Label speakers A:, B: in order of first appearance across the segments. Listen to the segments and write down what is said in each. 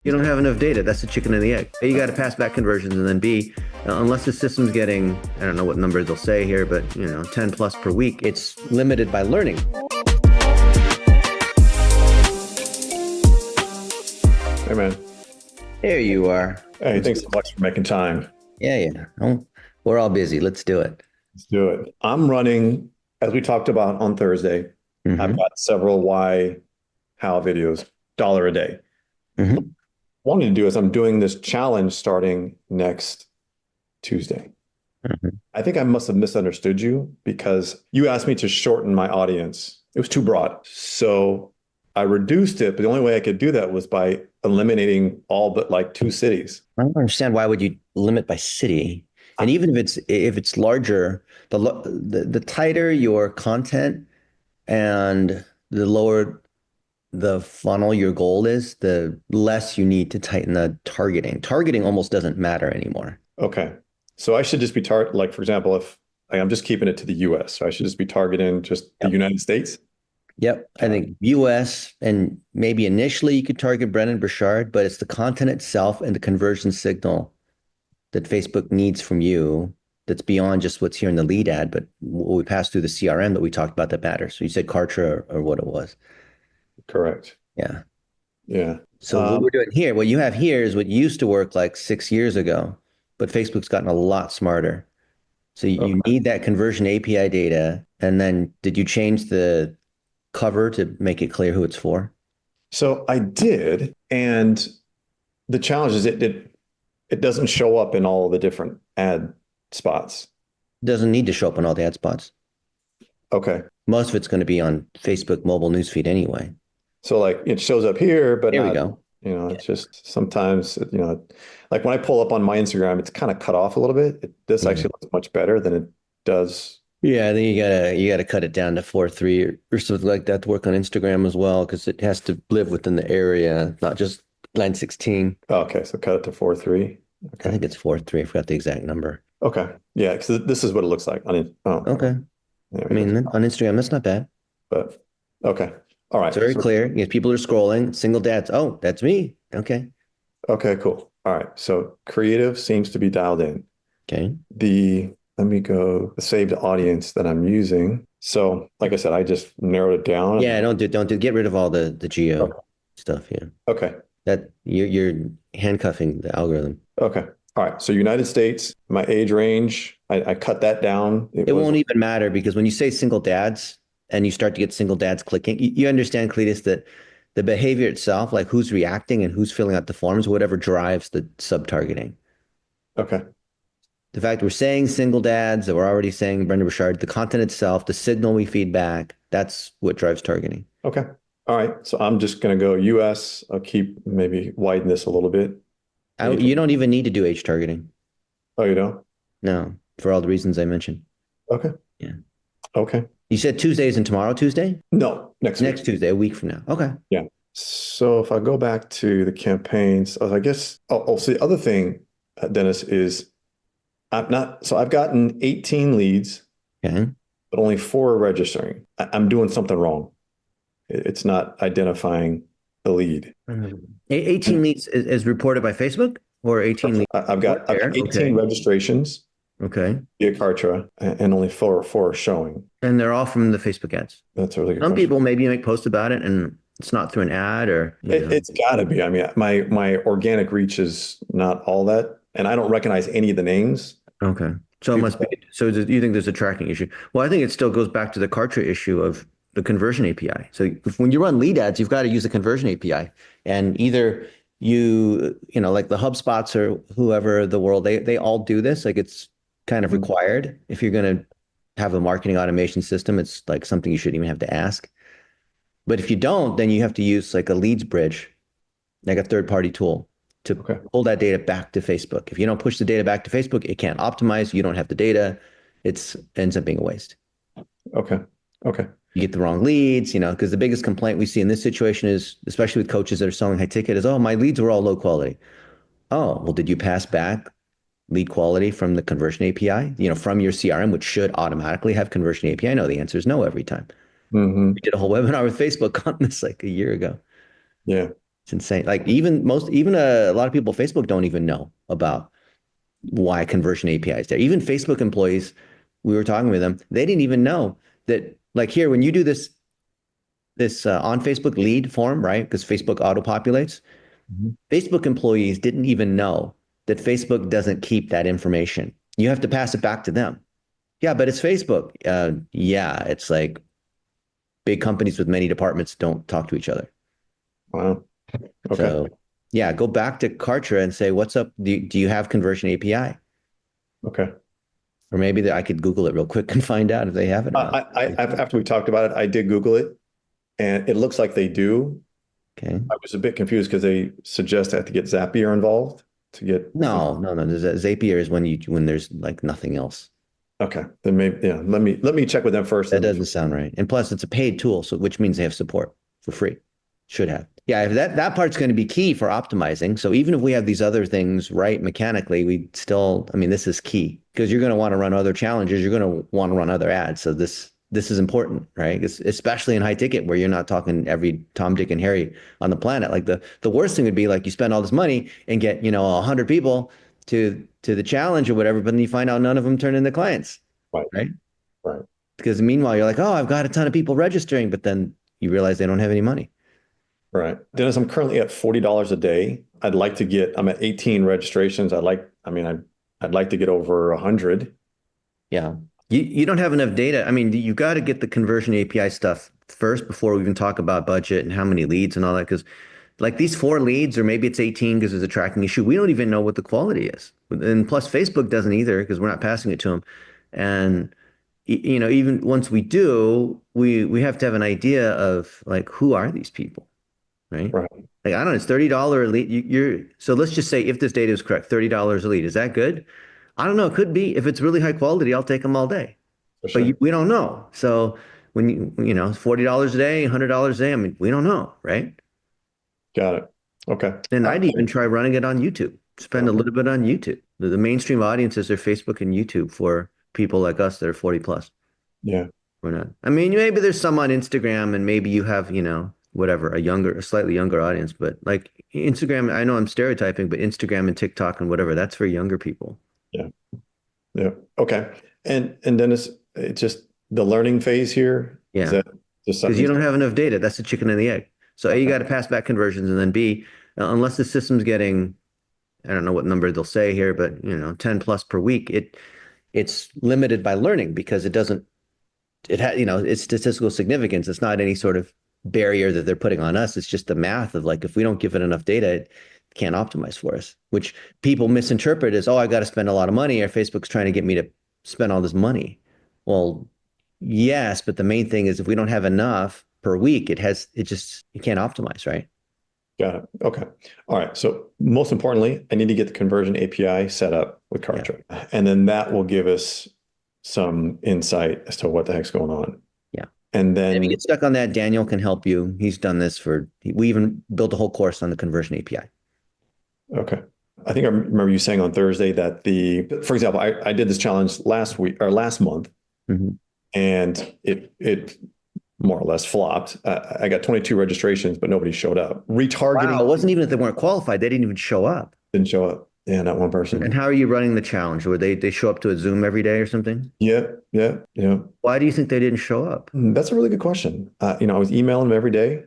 A: You don't have enough data. That's the chicken and the egg. A, you got to pass back conversions, and then B, unless the system's getting, I don't know what number they'll say here, but 10 plus per week, it's limited by learning.
B: Hey, man.
A: There you are.
B: Hey, thanks so much for making time.
A: Yeah. Oh, we're all busy. Let's do it.
B: Let's do it. I'm running, as we talked about on Thursday, I've got several why, how videos, $1 a day. What I'm wanting to do is I'm doing this challenge starting next Tuesday. I think I must have misunderstood you because you asked me to shorten my audience. It was too broad. So I reduced it, but the only way I could do that was by eliminating all but like 2 cities.
A: I don't understand, why would you limit by city? And even if it's larger, the tighter your content and the lower the funnel your goal is, the less you need to tighten the targeting. Targeting almost doesn't matter anymore.
B: Okay. So I should just be like, for example, if I'm just keeping it to the US, so I should just be targeting just the United States.
A: Yep. I think US, and maybe initially you could target Brendan Burchard, but it's the content itself and the conversion signal that Facebook needs from you that's beyond just what's here in the lead ad, but what we pass through the CRM that we talked about that matters. So you said Kartra or what it was.
B: Correct.
A: Yeah.
B: Yeah.
A: So what we're doing here, what you have here is what used to work like 6 years ago, but Facebook's gotten a lot smarter. So you need that conversion API data. And then did you change the cover to make it clear who it's for?
B: So I did. And the challenge is it doesn't show up in all the different ad spots.
A: It doesn't need to show up on all the ad spots.
B: Okay.
A: Most of it's going to be on Facebook mobile newsfeed anyway.
B: So like it shows up here, but
A: there
B: not,
A: we go.
B: It's just sometimes, like when I pull up on my Instagram, it's kind of cut off a little bit. This actually looks much better than it does.
A: Yeah, I think you gotta cut it down to 4.3 or something like that to work on Instagram as well, because it has to live within the area, not just line 16.
B: Oh, okay, so cut it to 4.3. Okay.
A: I think it's 4.3. I forgot the exact number.
B: Okay, yeah, because this is what it looks like on it. Oh,
A: okay. I mean, on Instagram, that's not bad.
B: But okay, all right.
A: It's very clear. Yes, people are scrolling. Single dads. Oh, that's me. Okay.
B: Okay, cool. All right. So creative seems to be dialed in.
A: Okay.
B: Let me go the saved audience that I'm using. So like I said, I just narrowed it down.
A: Yeah, don't do. Get rid of all the geo stuff. Yeah.
B: Okay.
A: That you're handcuffing the algorithm.
B: Okay. All right. So United States, my age range, I cut that down.
A: It won't even matter, because when you say single dads and you start to get single dads clicking, you understand, Cletus, that the behavior itself, like who's reacting and who's filling out the forms, whatever drives the sub-targeting.
B: Okay.
A: The fact we're saying single dads, that we're already saying Brendan Burchard, the content itself, the signal we feed back, that's what drives targeting.
B: Okay. All right. So I'm just going to go US. I'll maybe widen this a little bit.
A: You don't even need to do age targeting.
B: Oh, you don't?
A: No, for all the reasons I mentioned.
B: Okay.
A: Yeah.
B: Okay.
A: You said Tuesday isn't tomorrow, Tuesday?
B: No, next week.
A: Tuesday, a week from now. Okay.
B: Yeah. So if I go back to the campaigns, I guess, so the other thing, Dennis, is I've gotten 18 leads,
A: okay,
B: but only 4 are registering. I'm doing something wrong. It's not identifying the lead.
A: 18 leads is reported by Facebook, or 18 leads?
B: I've got 18 registrations.
A: Okay.
B: Via Kartra, and only 4 are showing.
A: And they're all from the Facebook ads.
B: That's a really good
A: Some
B: question.
A: people maybe make posts about it and it's not through an ad, or
B: it's got to be. I mean, my organic reach is not all that, and I don't recognize any of the names.
A: Okay. So it must be. So you think there's a tracking issue? Well, I think it still goes back to the Kartra issue of the conversion API. So when you run lead ads, you've got to use the conversion API, and either like the HubSpots or whoever the world, they all do this. Like it's kind of required. If you're going to have a marketing automation system, it's like something you shouldn't even have to ask. But if you don't, then you have to use like a leads bridge, like a third-party tool to pull that data back to Facebook. If you don't push the data back to Facebook, it can't optimize. You don't have the data. It ends up being a waste.
B: Okay.
A: You get the wrong leads, because the biggest complaint we see in this situation is, especially with coaches that are selling high ticket, is, oh, my leads were all low quality. Oh, well, did you pass back lead quality from the conversion API, from your CRM, which should automatically have conversion API? No, the answer is no every time. We did a whole webinar with Facebook on this like a year ago.
B: Yeah.
A: It's insane. Like even a lot of people, Facebook don't even know about why conversion API is there. Even Facebook employees, we were talking with them, they didn't even know that. Like here, when you do this on Facebook lead form, right? Because Facebook auto populates.
B: Mhm.
A: Facebook employees didn't even know that Facebook doesn't keep that information. You have to pass it back to them. Yeah, but it's Facebook. Yeah, it's like big companies with many departments don't talk to each other.
B: Wow. Okay.
A: So yeah, go back to Kartra and say, what's up? Do you have conversion API?
B: Okay.
A: Or maybe I could Google it real quick and find out if they have it or not.
B: After we talked about it, I did Google it, and it looks like they do.
A: Okay.
B: I was a bit confused because they suggest I have to get Zapier involved to get.
A: No. Zapier is when there's like nothing else.
B: Okay, then maybe yeah. Let me check with them first.
A: That doesn't sound right. And plus, it's a paid tool, so which means they have support for free. Should have. Yeah, if that part's going to be key for optimizing. So even if we have these other things right mechanically, we still, I mean, this is key because you're going to want to run other challenges. You're going to want to run other ads. So this is important, right? Especially in high ticket where you're not talking every Tom, Dick, and Harry on the planet. Like the worst thing would be like you spend all this money and get 100 people to the challenge or whatever, but then you find out none of them turn into clients,
B: Right.
A: right?
B: Right.
A: Because meanwhile you're like, oh, I've got a ton of people registering, but then you realize they don't have any money.
B: Right. Dennis, I'm currently at $40 a day. I'm at 18 registrations. I'd like to get over 100.
A: Yeah. You don't have enough data. I mean, you got to get the conversion API stuff first before we even talk about budget and how many leads and all that. Because like these 4 leads, or maybe it's 18 because there's a tracking issue. We don't even know what the quality is. And plus Facebook doesn't either because we're not passing it to them. And even once we do, we have to have an idea of like, who are these people? Right.
B: Right.
A: Like, I don't know, it's $30 a lead. So let's just say if this data is correct, $30 a lead. Is that good? I don't know. It could be. If it's really high quality, I'll take them all day.
B: For
A: But
B: sure.
A: we don't know. So when $40 a day, $100 a day, I mean, we don't know, right?
B: Got it. Okay.
A: And I'd even try running it on YouTube. Spend a little bit on YouTube. The mainstream audiences are Facebook and YouTube for people like us that are 40 plus.
B: Yeah.
A: We're not. I mean, maybe there's some on Instagram and maybe you have, whatever, a slightly younger audience, but like Instagram, I know I'm stereotyping, but Instagram and TikTok and whatever, that's for younger people.
B: Yeah. Yeah. Okay. And Dennis, it's just the learning phase here. Is
A: Yeah.
B: that just
A: Because you
B: something?
A: don't have enough data. That's the chicken and the egg. So A, you got to pass back conversions, and then B, unless the system's getting, I don't know what number they'll say here, but 10 plus per week, it's limited by learning because it's statistical significance. It's not any sort of barrier that they're putting on us. It's just the math of like, if we don't give it enough data, it can't optimize for us, which people misinterpret as, oh, I got to spend a lot of money or Facebook's trying to get me to spend all this money. Well, yes, but the main thing is if we don't have enough per week, it can't optimize, right?
B: Got it. Okay. All right. So most importantly, I need to get the conversion API set up with Kartra, and then that will give us some insight as to what the heck's going on.
A: Yeah.
B: And then
A: if you get stuck on that, Daniel can help you. He's done this we even built a whole course on the conversion API.
B: Okay. I think I remember you saying on Thursday that for example, I did this challenge last week or last month, and it more or less flopped. I got 22 registrations, but nobody showed up. Retargeting.
A: Wow, it wasn't even that they weren't qualified. They didn't even show up.
B: Didn't show up. Yeah, not one person.
A: And how are you running the challenge? Were they show up to a Zoom every day or something?
B: Yeah.
A: Why do you think they didn't show up?
B: That's a really good question. I was emailing them every day,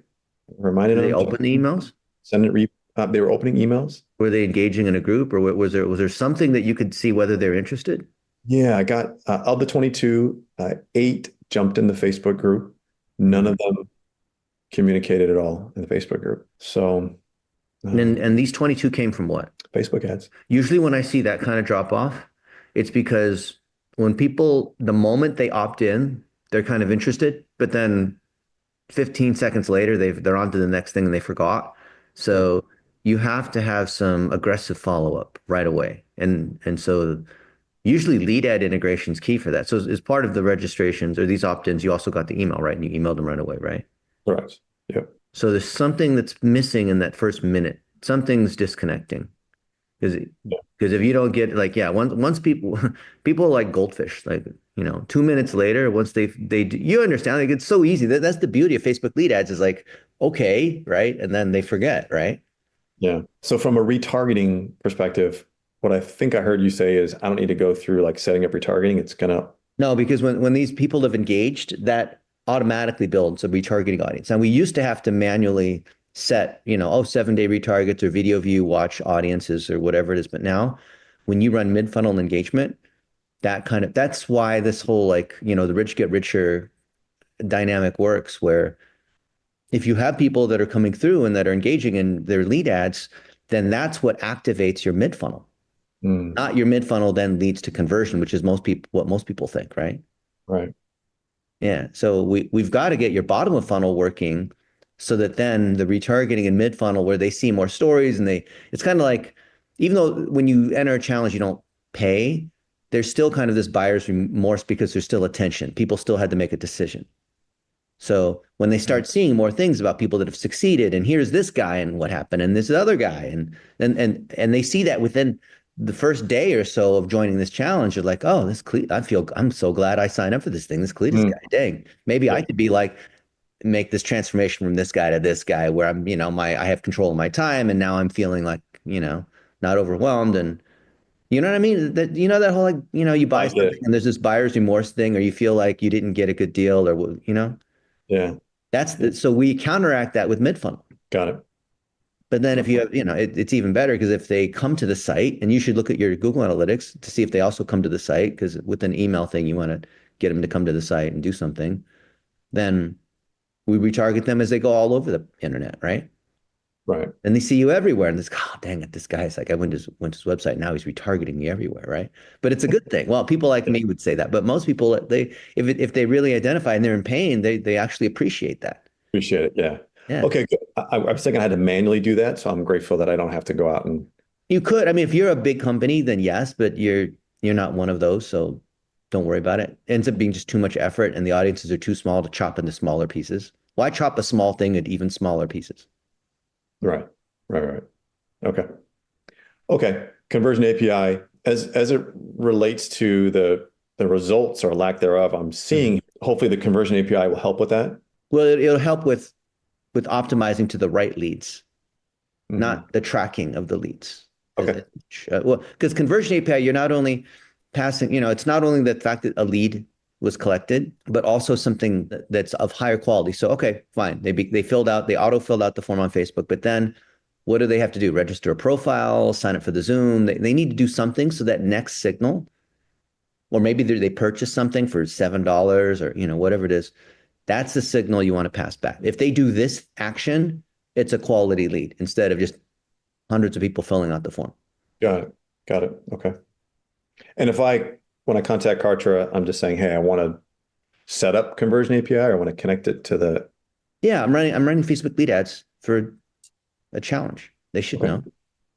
B: reminding
A: Did
B: them.
A: they open the emails?
B: They were opening emails.
A: Were they engaging in a group, or was there something that you could see whether they're interested?
B: Yeah, I got of the 22, 8 jumped in the Facebook group. None of them communicated at all in the Facebook group. So,
A: and these 22 came from what?
B: Facebook ads.
A: Usually when I see that kind of drop off, it's because when people, the moment they opt in, they're kind of interested, but then 15 seconds later, they're on to the next thing and they forgot. So you have to have some aggressive follow-up right away. And so usually lead ad integration is key for that. So as part of the registrations or these opt-ins, you also got the email, right? And you emailed them right away, right?
B: Correct. Yep.
A: So there's something that's missing in that first minute. Something's disconnecting. Because if you don't get once people are like goldfish, like 2 minutes later, once you understand, like it's so easy. That's the beauty of Facebook lead ads is like, okay, right? And then they forget, right?
B: Yeah. So from a retargeting perspective, what I think I heard you say is I don't need to go through like setting up retargeting. It's gonna.
A: No, because when these people have engaged, that automatically builds a retargeting audience. And we used to have to manually set, 7-day retargets or video view watch audiences or whatever it is. But now when you run mid-funnel engagement, that's why this whole like, the rich get richer dynamic works, where if you have people that are coming through and that are engaging in their lead ads, then that's what activates your mid-funnel. Not your mid-funnel then leads to conversion, which is what most people think, right?
B: Right.
A: Yeah. So we've got to get your bottom of funnel working so that then the retargeting and mid-funnel where they see more stories and it's kind of like, even though when you enter a challenge, you don't pay, there's still kind of this buyer's remorse because there's still attention. People still had to make a decision. So when they start seeing more things about people that have succeeded, and here's this guy and what happened, and this other guy, and they see that within the first day or so of joining this challenge, you're like, oh, I'm so glad I signed up for this thing. This Cletus guy, dang, maybe I could be like, make this transformation from this guy to this guy where I'm, I have control of my time, and now I'm feeling like, not overwhelmed, and you know what I mean? That whole like, you buy something and there's this buyer's remorse thing, or you feel like you didn't get a good deal, or
B: Yeah.
A: so we counteract that with mid-funnel.
B: Got it.
A: But then if you have, it's even better because if they come to the site, and you should look at your Google Analytics to see if they also come to the site, because with an email thing, you want to get them to come to the site and do something. Then we retarget them as they go all over the internet, right?
B: Right.
A: And they see you everywhere. And oh, dang it, this guy's like, I went to his website. Now he's retargeting me everywhere, right? But it's a good thing. Well, people like me would say that, but most people, if they really identify and they're in pain, they actually appreciate that.
B: Appreciate it. Yeah.
A: Yeah.
B: Okay, good. I was thinking I had to manually do that, so I'm grateful that I don't have to go out and.
A: You could. I mean, if you're a big company, then yes, but you're not one of those, so don't worry about it. It ends up being just too much effort, and the audiences are too small to chop into smaller pieces. Why chop a small thing into even smaller pieces?
B: Right. Okay. Conversion API, as it relates to the results or lack thereof, I'm seeing hopefully the conversion API will help with that.
A: Well, it'll help with optimizing to the right leads, not the tracking of the leads.
B: Okay.
A: Well, because conversion API, you're not only passing, it's not only the fact that a lead was collected, but also something that's of higher quality. So, okay, fine. They auto filled out the form on Facebook, but then what do they have to do? Register a profile, sign up for the Zoom. They need to do something so that next signal, or maybe they purchase something for $7 or, whatever it is. That's the signal you want to pass back. If they do this action, it's a quality lead instead of just hundreds of people filling out the form.
B: Got it. Okay. And when I contact Kartra, I'm just saying, hey, I want to set up conversion API, or I want to connect it to the.
A: Yeah, I'm running Facebook lead ads for a challenge. They should know.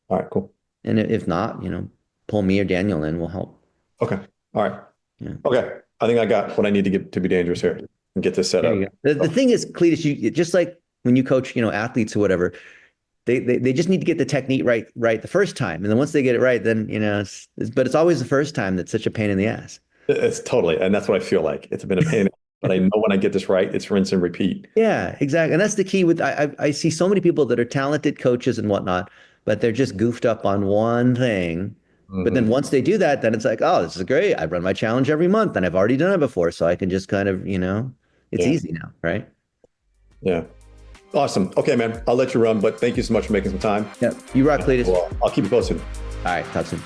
B: All right, cool.
A: And if not, pull me or Daniel in, we'll help.
B: Okay. All right.
A: Yeah.
B: Okay. I think I got what I need to get to be dangerous here and get this set up.
A: The thing is, Cletus, you just like when you coach, athletes or whatever, they just need to get the technique right the first time. And then once they get it right, then, but it's always the first time that's such a pain in the ass.
B: It's totally. And that's what I feel like. It's been a pain, but I know when I get this right, it's rinse and repeat.
A: Yeah, exactly. And that's the key with, I see so many people that are talented coaches and whatnot, but they're just goofed up on one thing. But then once they do that, then it's like, oh, this is great. I run my challenge every month and I've already done it before. So I can just kind of, it's easy now, right?
B: Yeah. Awesome. Okay, man. I'll let you run, but thank you so much for making some time.
A: Yeah. You rock, Cletus.
B: Well, I'll keep you posted.
A: All right. Talk soon.